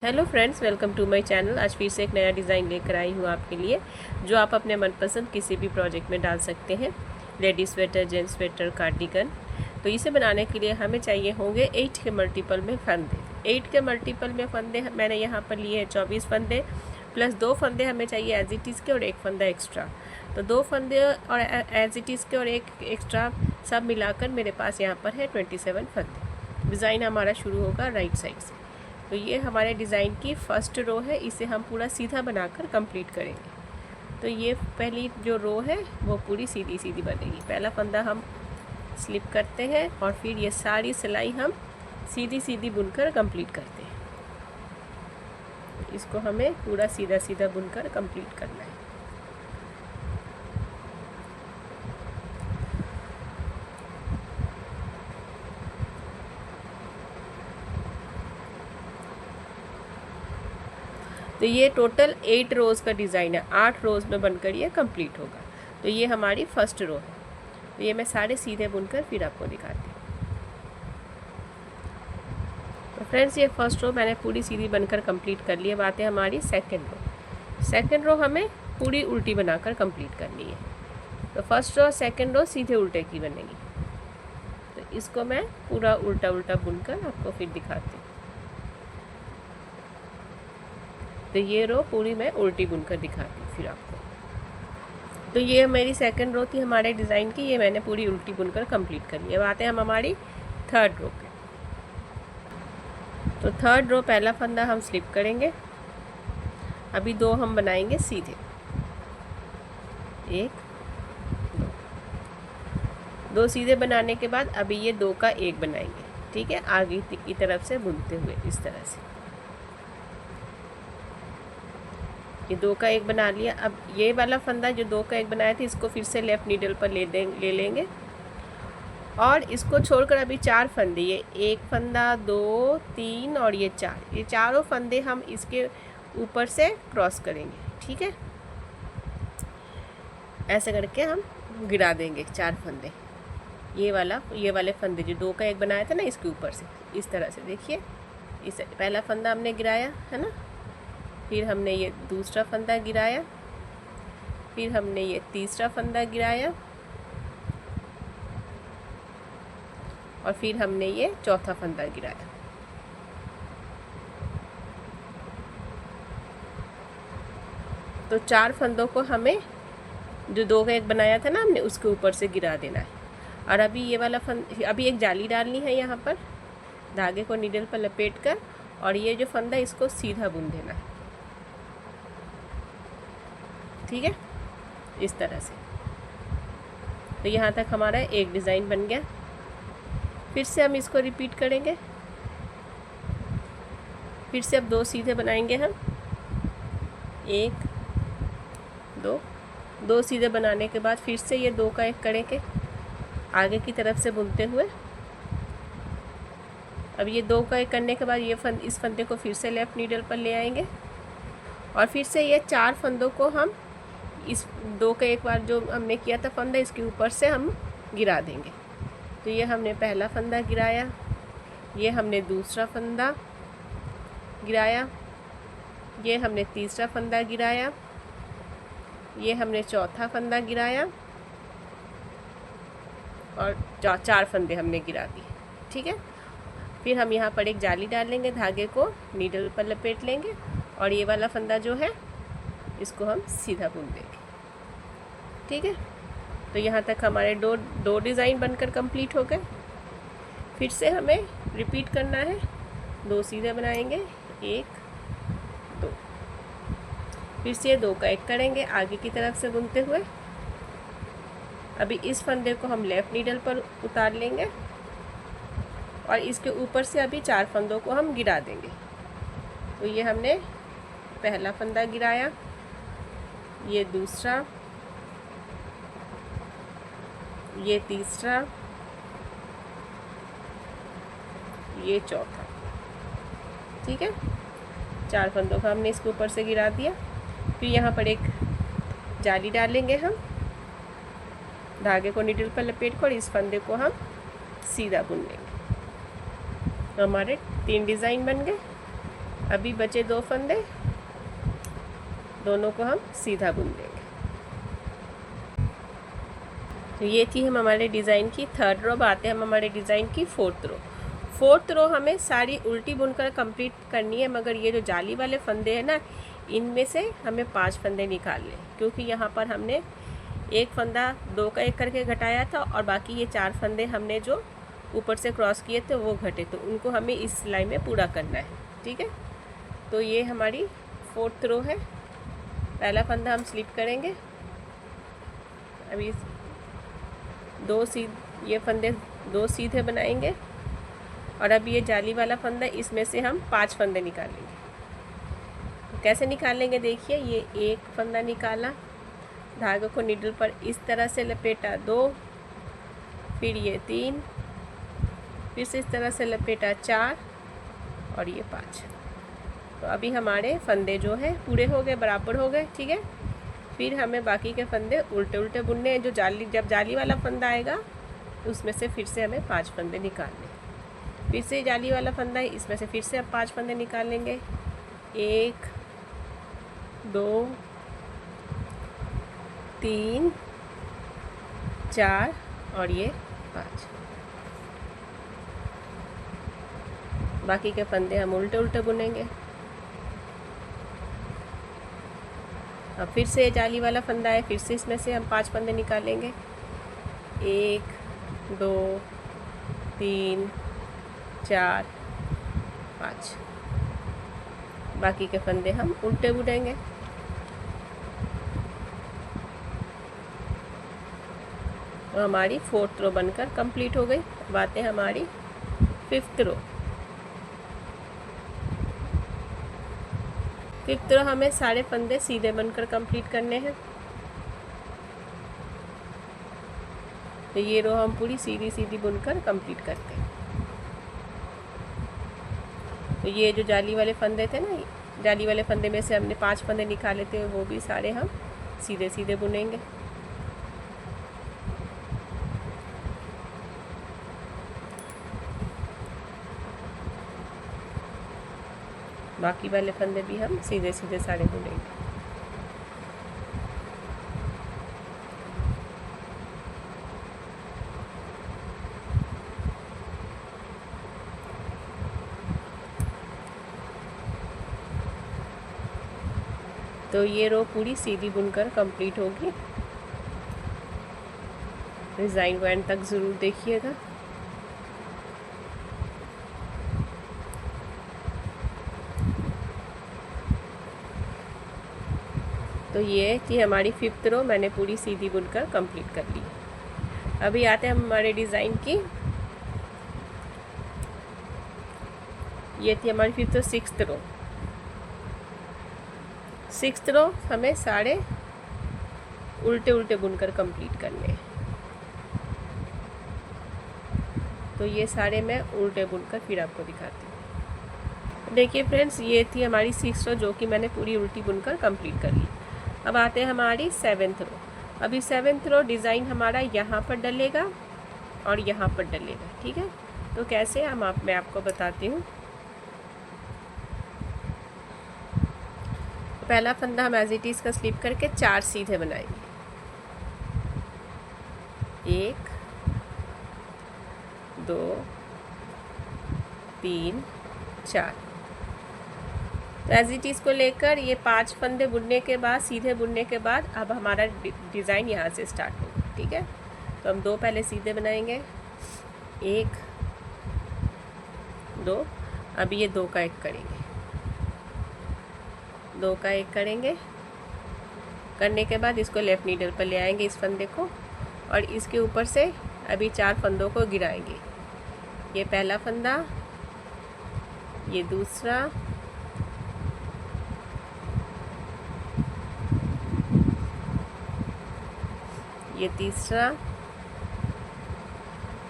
Hello friends, welcome to my channel. आज फिर से एक नया डिज़ाइन लेकर आई हूँ आपके लिए, जो आप अपने मनपसंद किसी भी प्रोजेक्ट में डाल सकते हैं। Ladies sweater, gents sweater, cardigan. तो इसे बनाने के लिए हमें चाहिए होंगे 8 के मल्टीपल में फंदे। 8 के मल्टीपल में फंदे मैंने यहाँ पर लिए हैं 24 फंदे, प्लस 2 फंदे हमें चाहिए एज इट इज़ के और 1 फंदा एक्स्ट्रा। तो 2 फंदे और एज इट इज़ के और 1 एक्स्ट्रा सब मिलाकर मेरे पास यहाँ पर है 27 फंदे। डिज़ाइन हमारा शुरू होगा राइट साइड से। तो ये हमारे डिज़ाइन की फर्स्ट रो है, इसे हम पूरा सीधा बनाकर कंप्लीट करेंगे। तो ये पहली जो रो है वो पूरी सीधी सीधी बनेगी। पहला फंदा हम स्लिप करते हैं और फिर ये सारी सिलाई हम सीधी सीधी बुनकर कंप्लीट करते हैं। इसको हमें पूरा सीधा सीधा बुनकर कंप्लीट करना है। तो ये टोटल 8 रोज़ का डिज़ाइन है, 8 रोज़ में बनकर ये कंप्लीट होगा। तो ये हमारी फर्स्ट रो है। तो ये मैं सारे सीधे बुनकर फिर आपको दिखाती हूँ। तो फ्रेंड्स, ये फर्स्ट रो मैंने पूरी सीधी बनकर कंप्लीट कर ली है। बात है हमारी सेकंड रो। सेकंड रो हमें पूरी उल्टी बनाकर कंप्लीट करनी है। तो फर्स्ट रो सेकंड रो सीधे उल्टे की बनेगी। तो इसको मैं पूरा उल्टा उल्टा बुनकर आपको फिर दिखाती हूँ। तो ये रो पूरी मैं उल्टी बुनकर दिखाती हूँ फिर आपको। तो ये मेरी सेकंड रो थी हमारे डिज़ाइन की, ये मैंने पूरी उल्टी बुनकर कंप्लीट कर ली। अब आते हैं हम हमारी थर्ड रो पे। तो थर्ड रो पहला फंदा हम स्लिप करेंगे। अभी 2 हम बनाएंगे सीधे, 1 2 सीधे बनाने के बाद अभी ये 2 का 1 बनाएंगे। ठीक है, आगे की तरफ से बुनते हुए इस तरह से ये 2 का 1 बना लिया। अब ये वाला फंदा जो 2 का 1 बनाया था, इसको फिर से लेफ़्ट नीडल पर ले लेंगे और इसको छोड़कर अभी 4 फंदे, ये 1 फंदा, 2, 3 और ये 4, ये चारों फंदे हम इसके ऊपर से क्रॉस करेंगे। ठीक है, ऐसे करके हम गिरा देंगे 4 फंदे। ये वाले फंदे जो 2 का 1 बनाया था ना, इसके ऊपर से इस तरह से देखिए। इस पहला फंदा हमने गिराया है ना, फिर हमने ये दूसरा फंदा गिराया, फिर हमने ये तीसरा फंदा गिराया और फिर हमने ये चौथा फंदा गिराया। तो 4 फंदों को हमें जो 2 का 1 बनाया था ना हमने, उसके ऊपर से गिरा देना है। और अभी ये वाला अभी एक जाली डालनी है यहाँ पर, धागे को नीडल पर लपेट कर, और ये जो फंदा इसको सीधा बुन देना है। ठीक है, इस तरह से। तो यहाँ तक हमारा एक डिज़ाइन बन गया। फिर से हम इसको रिपीट करेंगे। फिर से अब 2 सीधे बनाएंगे हम, 1 2 सीधे बनाने के बाद फिर से ये 2 का 1 करेंगे आगे की तरफ से बुनते हुए। अब ये 2 का 1 करने के बाद ये इस फंदे को फिर से लेफ़्ट नीडल पर ले आएंगे और फिर से ये 4 फंदों को हम इस 2 का 1 बार जो हमने किया था फंदा, इसके ऊपर से हम गिरा देंगे। तो ये हमने पहला फंदा गिराया, ये हमने दूसरा फंदा गिराया, ये हमने तीसरा फंदा गिराया, ये हमने चौथा फंदा गिराया और 4 फंदे हमने गिरा दिए। ठीक है, फिर हम यहाँ पर एक जाली डालेंगे, धागे को नीडल पर लपेट लेंगे और ये वाला फंदा जो है इसको हम सीधा बुन देंगे। ठीक है, तो यहाँ तक हमारे दो डिज़ाइन बनकर कंप्लीट हो गए। फिर से हमें रिपीट करना है, 2 सीधे बनाएंगे, 1 2, फिर से 2 का 1 करेंगे आगे की तरफ से बुनते हुए। अभी इस फंदे को हम लेफ़्ट नीडल पर उतार लेंगे और इसके ऊपर से अभी 4 फंदों को हम गिरा देंगे। तो ये हमने पहला फंदा गिराया, ये दूसरा, ये तीसरा, ये चौथा। ठीक है, 4 फंदों का हमने इसके ऊपर से गिरा दिया। फिर यहाँ पर एक जाली डालेंगे हम, धागे को नीडल पर लपेट कर इस फंदे को हम सीधा बुन लेंगे। तो हमारे 3 डिज़ाइन बन गए। अभी बचे 2 फंदे, दोनों को हम सीधा बुन देंगे। तो ये थी हम हमारे डिज़ाइन की 3rd रो। आते हैं हम हमारे डिज़ाइन की 4th रो। 4th रो हमें सारी उल्टी बुनकर कंप्लीट करनी है, मगर ये जो जाली वाले फंदे हैं ना, इनमें से हमें 5 फंदे निकालने, क्योंकि यहाँ पर हमने एक फंदा 2 का 1 करके घटाया था और बाकी ये 4 फंदे हमने जो ऊपर से क्रॉस किए थे वो घटे, तो उनको हमें इस सिलाई में पूरा करना है। ठीक है, तो ये हमारी 4th रो है। पहला फंदा हम स्लिप करेंगे। अभी ये फंदे 2 सीधे बनाएंगे और अब ये जाली वाला फंदा, इसमें से हम 5 फंदे निकालेंगे। तो कैसे निकालेंगे देखिए, ये एक फंदा निकाला, धागे को नीडल पर इस तरह से लपेटा 2, फिर ये 3, फिर से इस तरह से लपेटा 4 और ये 5। तो अभी हमारे फंदे जो है पूरे हो गए, बराबर हो गए। ठीक है, फिर हमें बाकी के फंदे उल्टे उल्टे बुनने हैं। जब जाली वाला फंदा आएगा उसमें से फिर से हमें 5 फंदे निकालने। फिर से जाली वाला फंदा है, इसमें से फिर से अब 5 फंदे निकालेंगे। 1 2 3 4 और ये 5। बाकी के फंदे हम उल्टे उल्टे बुनेंगे। अब फिर से जाली वाला फंदा है, फिर से इसमें से हम 5 फंदे निकालेंगे। 1 2 3 4 5। बाकी के फंदे हम उल्टे बुनेंगे। तो हमारी 4th रो बनकर कंप्लीट हो गई। अब आते हैं हमारी 5th रो। 5th रो हमें सारे फंदे सीधे बनकर कंप्लीट करने हैं। तो ये रो हम पूरी सीधी सीधी बुनकर कंप्लीट करते हैं। तो ये जो जाली वाले फंदे थे ना, जाली वाले फंदे में से हमने 5 फंदे निकाले थे, वो भी सारे हम सीधे सीधे बुनेंगे। बाकी वाले फंदे भी हम सीधे सीधे सारे बुनेंगे। तो ये रो पूरी सीधी बुनकर कंप्लीट होगी। डिज़ाइन को एंड तक ज़रूर देखिएगा। तो ये थी हमारी 5th रो, मैंने पूरी सीधी बुनकर कंप्लीट कर ली। अभी आते हैं हम हमारे डिज़ाइन की, ये थी हमारी 5th रो। 6th रो। 6th रो हमें सारे उल्टे उल्टे बुनकर कंप्लीट करने हैं। तो ये सारे मैं उल्टे बुनकर फिर आपको दिखाती हूँ। देखिए फ्रेंड्स, ये थी हमारी 6th रो जो कि मैंने पूरी उल्टी बुनकर कंप्लीट कर ली। अब आते हैं हमारी 7th रो। अभी 7th रो डिज़ाइन हमारा यहाँ पर डलेगा और यहाँ पर डलेगा। ठीक है, तो कैसे मैं आपको बताती हूँ। पहला फंदा हम एज इट इज़ का स्लिप करके 4 सीधे बनाएंगे। 1 2 3 4। तो एज इट इज़ को लेकर ये 5 फंदे बुनने के बाद, सीधे बुनने के बाद, अब हमारा डिज़ाइन यहाँ से स्टार्ट होगा। ठीक है, तो हम 2 पहले सीधे बनाएंगे। 1 2। अब ये 2 का 1 करेंगे। 2 का 1 करेंगे। करने के बाद इसको लेफ़्ट नीडल पर ले आएंगे, इस फंदे को, और इसके ऊपर से अभी 4 फंदों को गिराएंगे। ये पहला फंदा, ये दूसरा, ये तीसरा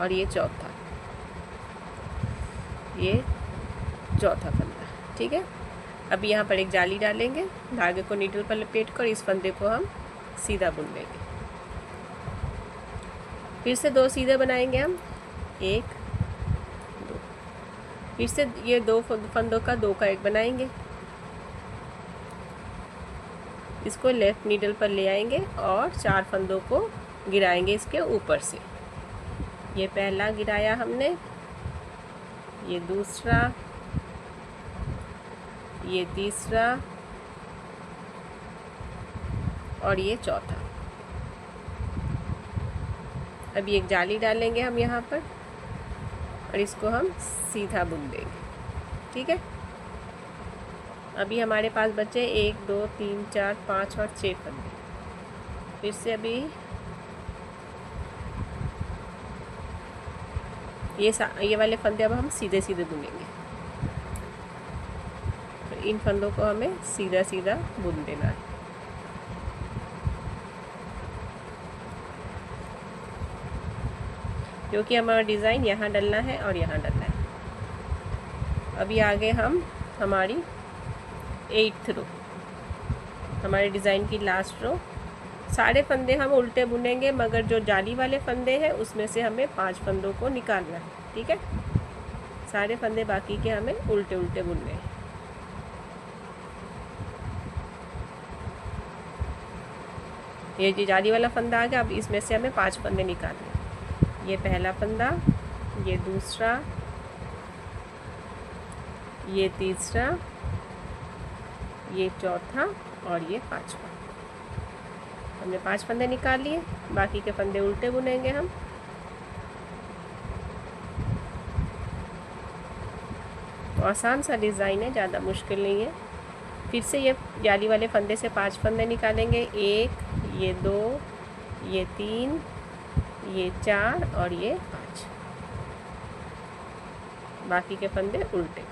और ये चौथा। ये चौथा फंदा। ठीक है, अब यहाँ पर एक जाली डालेंगे, धागे को नीडल पर लपेट कर इस फंदे को हम सीधा बुन लेंगे। फिर से 2 सीधे बनाएंगे हम। 1 2। फिर से ये 2 फंदों का 2 का एक बनाएंगे। इसको लेफ्ट नीडल पर ले आएंगे और 4 फंदों को गिराएंगे इसके ऊपर से। ये पहला गिराया हमने, ये दूसरा, ये तीसरा और ये चौथा। अभी एक जाली डालेंगे हम यहाँ पर और इसको हम सीधा बुन देंगे। ठीक है, अभी हमारे पास बचे 1 2 3 4 5 और 6 फंदे। फिर से अभी ये वाले फंदे अब हम सीधे सीधे बुनेंगे। तो इन फंदों को हमें सीधा सीधा बुन देना है। क्योंकि हमारा डिज़ाइन यहाँ डलना है और यहाँ डलना है। अभी आगे हम हमारी 8th रो, हमारे डिज़ाइन की लास्ट रो। सारे फंदे हम उल्टे बुनेंगे, मगर जो जाली वाले फंदे हैं उसमें से हमें 5 फंदों को निकालना है। ठीक है, सारे फंदे बाकी के हमें उल्टे उल्टे बुनने हैं। ये जो जाली वाला फंदा आ गया, अब इसमें से हमें 5 फंदे निकालने हैं। ये पहला फंदा, ये दूसरा, ये तीसरा, ये चौथा और ये 5वां। हमने 5 फंदे निकाल लिए, बाकी के फंदे उल्टे बुनेंगे हम। तो आसान सा डिज़ाइन है, ज़्यादा मुश्किल नहीं है। फिर से ये जाली वाले फंदे से 5 फंदे निकालेंगे। 1, ये 2, ये 3, ये 4 और ये 5। बाकी के फंदे उल्टे।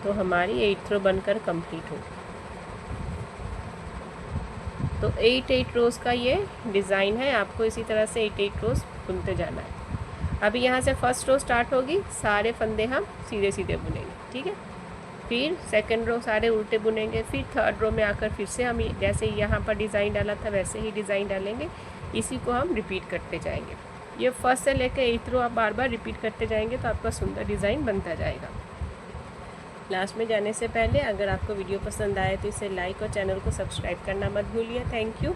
तो हमारी 8th रो बनकर कंप्लीट हो। तो 8 रोज़ का ये डिज़ाइन है। आपको इसी तरह से 8 रोज़ बुनते जाना है। अभी यहाँ से फर्स्ट रो स्टार्ट होगी, सारे फंदे हम सीधे सीधे बुनेंगे। ठीक है, फिर सेकंड रो सारे उल्टे बुनेंगे। फिर थर्ड रो में आकर फिर से हम जैसे यहाँ पर डिज़ाइन डाला था वैसे ही डिज़ाइन डालेंगे। इसी को हम रिपीट करते जाएंगे। ये फर्स्ट से लेकर 8th रो आप बार बार रिपीट करते जाएंगे तो आपका सुंदर डिज़ाइन बनता जाएगा। लास्ट में जाने से पहले अगर आपको वीडियो पसंद आए तो इसे लाइक और चैनल को सब्सक्राइब करना मत भूलिए। Thank you.